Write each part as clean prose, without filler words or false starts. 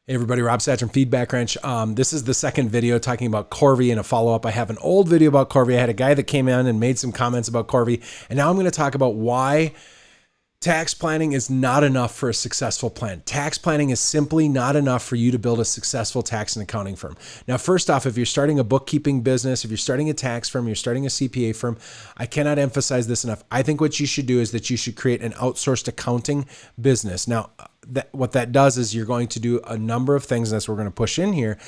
Hey everybody, Rob Satch from Feedbackwrench. This is the second video talking about Corvee and a follow-up. I have an old video about Corvee. I had a guy that came in and made some comments about Corvee, and now I'm going to talk about why tax planning is not enough for a successful plan. Tax planning is simply not enough for you to build a successful tax and accounting firm. Now, first off, if you're starting a bookkeeping business, if you're starting a tax firm, you're starting a CPA firm, I cannot emphasize this enough. I think what you should do is that you should create an outsourced accounting business. Now, what that does is you're going to do a number of things, and that's what we're going to push in here.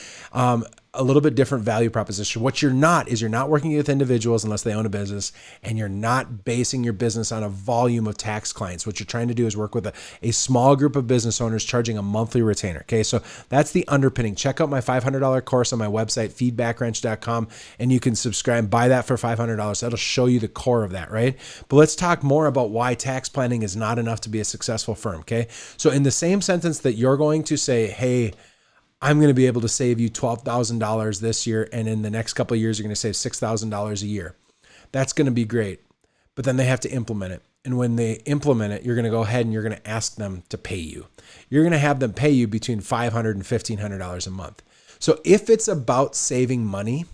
A little bit different value proposition. What you're not is you're not working with individuals unless they own a business, and you're not basing your business on a volume of tax clients. What you're trying to do is work with a small group of business owners charging a monthly retainer. Okay, so that's the underpinning. Check out my $500 course on my website, feedbackwrench.com, and you can subscribe, buy that for $500. That'll show you the core of that, right? But let's talk more about why tax planning is not enough to be a successful firm, okay? So in the same sentence that you're going to say, hey, I'm going to be able to save you $12,000 this year, and in the next couple of years, you're going to save $6,000 a year. That's going to be great. But then they have to implement it. And when they implement it, you're going to go ahead and you're going to ask them to pay you. You're going to have them pay you between $500 and $1,500 a month. So if it's about saving money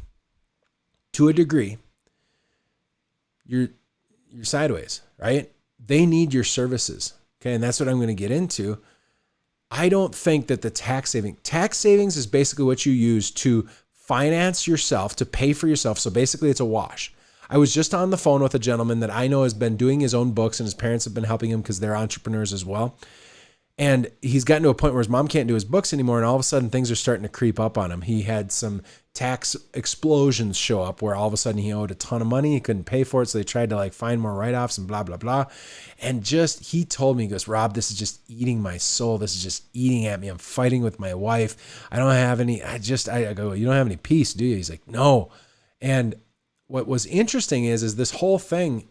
to a degree, you're sideways, right? They need your services. Okay. And that's what I'm going to get into. I don't think that the tax savings is basically what you use to finance yourself, to pay for yourself. So basically it's a wash. I was just on the phone with a gentleman that I know has been doing his own books, and his parents have been helping him because they're entrepreneurs as well. And he's gotten to a point where his mom can't do his books anymore. And all of a sudden things are starting to creep up on him. He had some tax explosions show up where all of a sudden he owed a ton of money. He couldn't pay for it. So they tried to find more write-offs and blah, blah, blah. And he told me, he goes, Rob, this is just eating my soul. This is just eating at me. I'm fighting with my wife. I don't have any, I go, you don't have any peace, do you? He's like, no. And what was interesting is this whole thing,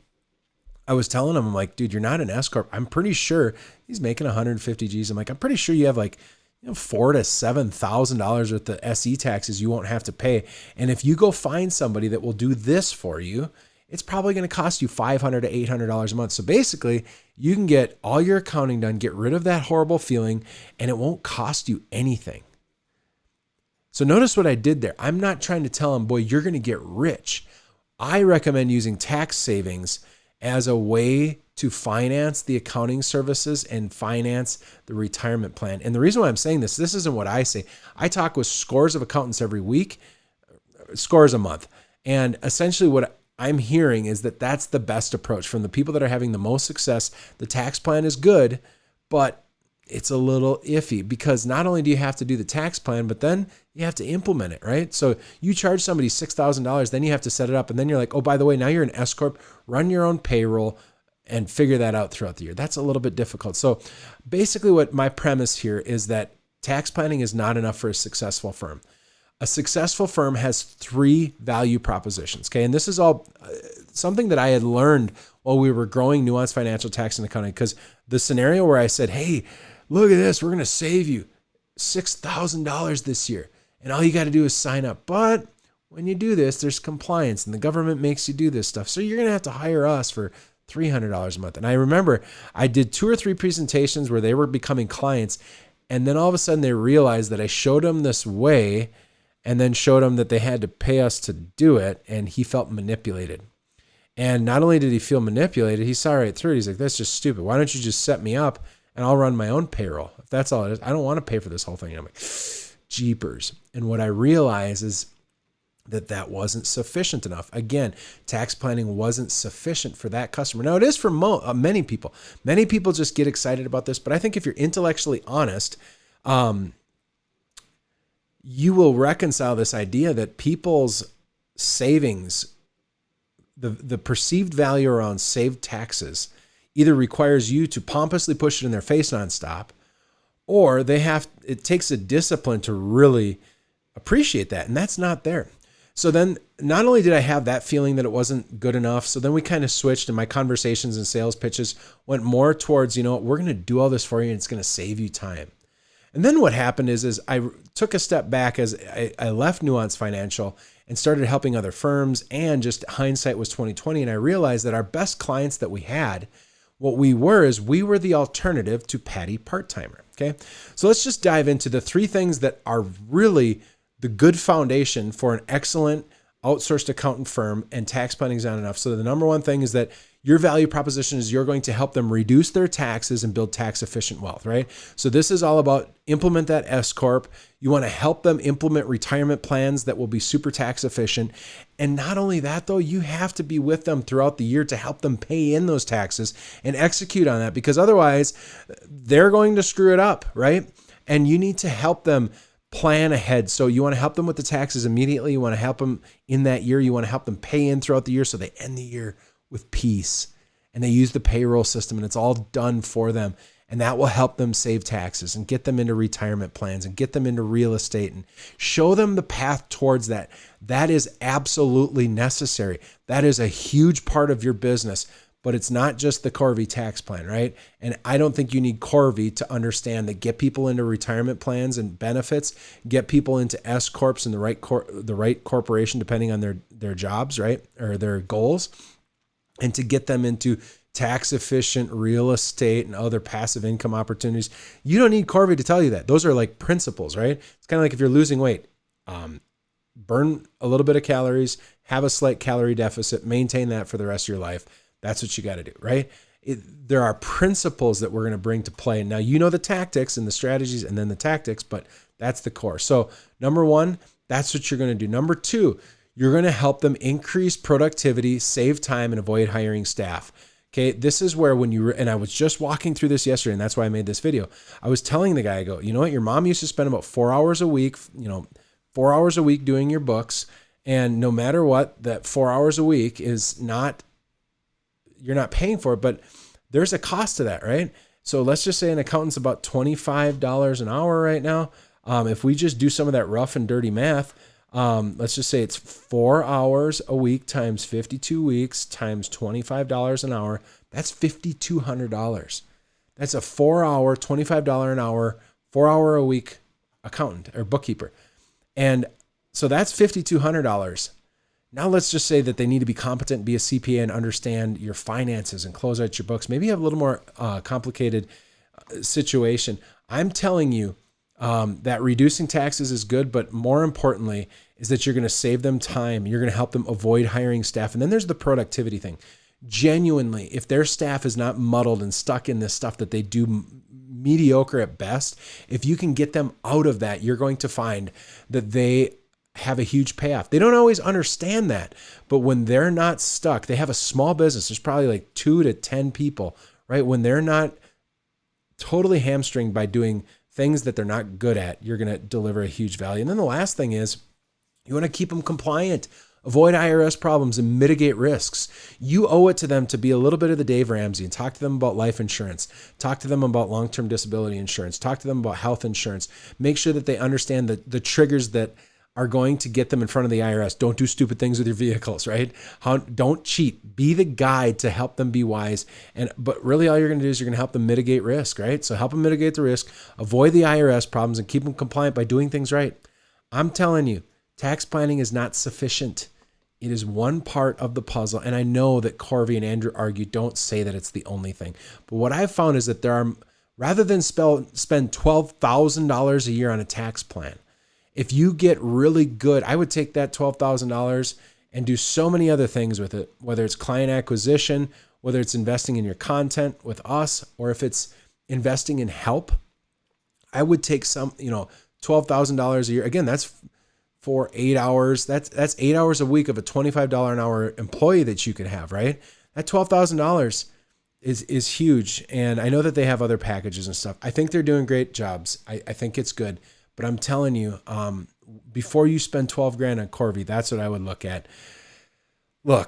I was telling him, I'm like, dude, you're not an S Corp. I'm pretty sure he's making 150 G's. I'm like, I'm pretty sure you have $4,000 to $7,000 worth of SE taxes you won't have to pay. And if you go find somebody that will do this for you, it's probably going to cost you $500 to $800 a month. So basically, you can get all your accounting done, get rid of that horrible feeling, and it won't cost you anything. So notice what I did there. I'm not trying to tell him, boy, you're going to get rich. I recommend using tax savings as a way to finance the accounting services and finance the retirement plan. And the reason why I'm saying this isn't what I say. I talk with scores of accountants every week, scores a month. And essentially what I'm hearing is that that's the best approach from the people that are having the most success. The tax plan is good, but it's a little iffy because not only do you have to do the tax plan, but then you have to implement it, right? So you charge somebody $6,000, then you have to set it up. And then you're like, oh, by the way, now you're an S Corp, run your own payroll and figure that out throughout the year. That's a little bit difficult. So basically what my premise here is that tax planning is not enough for a successful firm. A successful firm has 3 value propositions. Okay. And this is all something that I had learned while we were growing Nuance Financial Tax and Accounting, because the scenario where I said, hey, look at this, we're going to save you $6,000 this year. And all you got to do is sign up. But when you do this, there's compliance and the government makes you do this stuff. So you're going to have to hire us for $300 a month. And I remember I did 2 or 3 presentations where they were becoming clients. And then all of a sudden they realized that I showed them this way and then showed them that they had to pay us to do it. And he felt manipulated. And not only did he feel manipulated, he saw right through it. He's like, that's just stupid. Why don't you just set me up and I'll run my own payroll? If that's all it is, I don't want to pay for this whole thing. And I'm like, jeepers. And what I realized is that wasn't sufficient enough. Again, tax planning wasn't sufficient for that customer. Now it is for many people. Many people just get excited about this, but I think if you're intellectually honest, you will reconcile this idea that people's savings, the perceived value around saved taxes, either requires you to pompously push it in their face nonstop, or it takes a discipline to really appreciate that. And that's not there. So then not only did I have that feeling that it wasn't good enough, so then we kind of switched and my conversations and sales pitches went more towards, we're going to do all this for you and it's going to save you time. And then what happened is I took a step back as I left Nuance Financial and started helping other firms, and just hindsight was 2020. And I realized that our best clients that we had What we were is we were the alternative to Patty part-timer. Okay. So let's just dive into the three things that are really the good foundation for an excellent outsourced accountant firm, and tax planning is not enough. So the number one thing is that your value proposition is you're going to help them reduce their taxes and build tax efficient wealth, right? So this is all about implement that S Corp. You want to help them implement retirement plans that will be super tax efficient. And not only that though, you have to be with them throughout the year to help them pay in those taxes and execute on that, because otherwise they're going to screw it up, right? And you need to help them plan ahead. So you want to help them with the taxes immediately. You want to help them in that year. You want to help them pay in throughout the year so they end the year with peace, and they use the payroll system and it's all done for them. And that will help them save taxes and get them into retirement plans and get them into real estate and show them the path towards that. That is absolutely necessary. That is a huge part of your business, but it's not just the Corvee tax plan, right? And I don't think you need Corvee to understand that get people into retirement plans and benefits, get people into S Corps and the right corporation, depending on their jobs, right? Or their goals. And to get them into tax efficient real estate and other passive income opportunities. You don't need Corvee to tell you that. Those are like principles, right? It's kind of like if you're losing weight, burn a little bit of calories, have a slight calorie deficit, maintain that for the rest of your life. That's what you got to do, right? There are principles that we're going to bring to play. Now, you know the tactics and the strategies and then the tactics, but that's the core. So number one, that's what you're going to do. Number two, you're going to help them increase productivity, save time, and avoid hiring staff. Okay, this is where and I was just walking through this yesterday, and that's why I made this video. I was telling the guy, I go, you know what? Your mom used to spend about 4 hours a week, 4 hours a week doing your books. And no matter what, that 4 hours a week is not, you're not paying for it, but there's a cost to that, right? So let's just say an accountant's about $25 an hour right now. If we just do some of that rough and dirty math, let's just say it's 4 hours a week times 52 weeks times $25 an hour. That's $5,200. That's a 4 hour, $25 an hour, 4 hour a week accountant or bookkeeper. And so that's $5,200. Now let's just say that they need to be competent, be a CPA, and understand your finances and close out your books. Maybe you have a little more complicated situation. I'm telling you, that reducing taxes is good, but more importantly is that you're going to save them time. You're going to help them avoid hiring staff. And then there's the productivity thing. Genuinely, if their staff is not muddled and stuck in this stuff that they do mediocre at best, if you can get them out of that, you're going to find that they have a huge payoff. They don't always understand that, but when they're not stuck, they have a small business. There's probably like 2 to 10 people, right? When they're not totally hamstringed by doing things that they're not good at, you're going to deliver a huge value. And then the last thing is you want to keep them compliant, avoid IRS problems, and mitigate risks. You owe it to them to be a little bit of the Dave Ramsey and talk to them about life insurance, talk to them about long-term disability insurance, talk to them about health insurance. Make sure that they understand the triggers that are going to get them in front of the IRS. Don't do stupid things with your vehicles, right? Don't cheat. Be the guide to help them be wise. But really all you're going to do is you're going to help them mitigate risk, right? So help them mitigate the risk, avoid the IRS problems, and keep them compliant by doing things right. I'm telling you, tax planning is not sufficient. It is one part of the puzzle. And I know that Corvee and Andrew argue, don't say that it's the only thing. But what I've found is that rather than spend $12,000 a year on a tax plan, if you get really good, I would take that $12,000 and do so many other things with it, whether it's client acquisition, whether it's investing in your content with us, or if it's investing in help. I would take $12,000 a year. Again, that's for 8 hours. That's 8 hours a week of a $25 an hour employee that you could have, right? That $12,000 is huge. And I know that they have other packages and stuff. I think they're doing great jobs. I think it's good. But I'm telling you, before you spend 12 grand on Corvee, that's what I would look at.